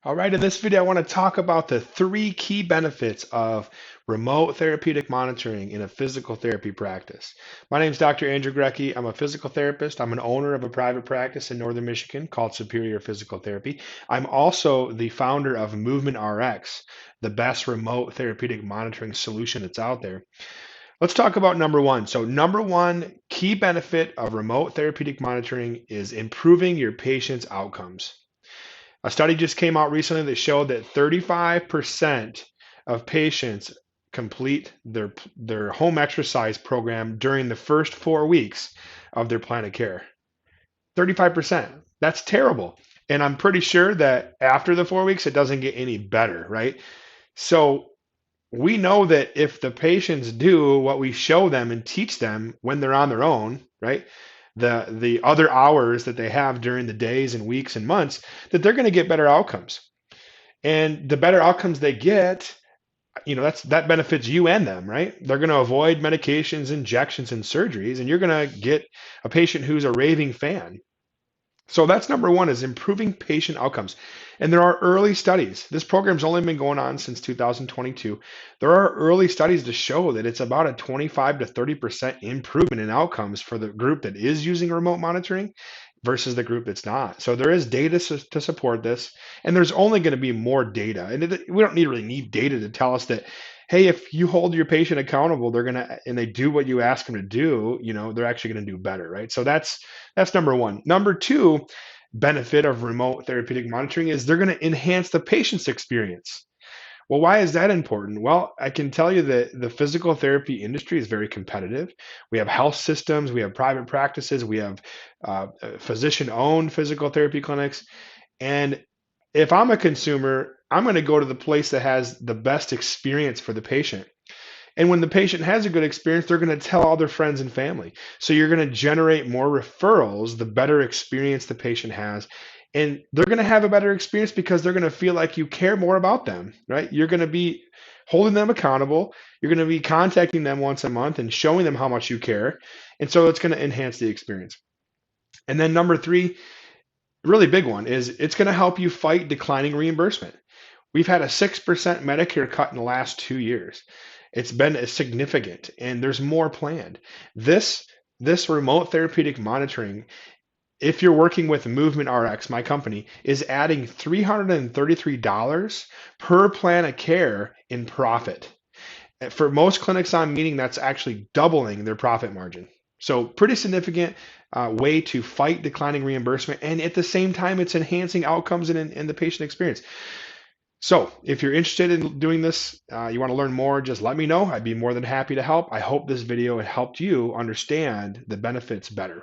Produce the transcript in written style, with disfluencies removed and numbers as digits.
All right, in this video, I want to talk about the three key benefits of remote therapeutic monitoring in a physical therapy practice. My name is Dr. Andrew Gorecki. I'm a physical therapist. I'm an owner of a private practice in Northern Michigan called Superior Physical Therapy. I'm also the founder of MovementRX, the best remote therapeutic monitoring solution that's out there. Let's talk about number one. So, number one key benefit of remote therapeutic monitoring is improving your patient's outcomes. A study just came out recently that showed that 35% of patients complete their home exercise program during the first 4 weeks of their plan of care. 35%. That's terrible. And I'm pretty sure that after the 4 weeks, it doesn't get any better, right? So we know that if the patients do what we show them and teach them when they're on their own, right? The other hours that they have during the days and weeks and months, that they're going to get better outcomes. And the better outcomes they get, that benefits you and them, right? They're going to avoid medications, injections, and surgeries, and you're going to get a patient who's a raving fan. So that's number one, is improving patient outcomes. And there are early studies. This program's only been going on since 2022. There are early studies to show that it's about a 25 to 30% improvement in outcomes for the group that is using remote monitoring versus the group that's not. So there is data to support this, and there's only going to be more data. And we don't really need data to tell us that, hey, if you hold your patient accountable, they're gonna and they do what you ask them to do, they're actually going to do better, right? So that's number one. Number two benefit of remote therapeutic monitoring is they're going to enhance the patient's experience. Well, why is that important? Well, I can tell you that the physical therapy industry is very competitive. We have health systems, we have private practices, we have physician-owned physical therapy clinics. And if I'm a consumer, I'm going to go to the place that has the best experience for the patient. And when the patient has a good experience, they're going to tell all their friends and family. So you're going to generate more referrals the better experience the patient has. And they're going to have a better experience because they're going to feel like you care more about them, right? You're going to be holding them accountable. You're going to be contacting them once a month and showing them how much you care. And so it's going to enhance the experience. And then number three, really big one, is it's going to help you fight declining reimbursement. We've had a 6% Medicare cut in the last 2 years. It's been significant, and there's more planned. This remote therapeutic monitoring, if you're working with MovementRX, my company, is adding $333 per plan of care in profit. For most clinics I'm meeting, that's actually doubling their profit margin. So pretty significant way to fight declining reimbursement, and at the same time, it's enhancing outcomes and the patient experience. So if you're interested in doing this, you want to learn more, just let me know. I'd be more than happy to help. I hope this video helped you understand the benefits better.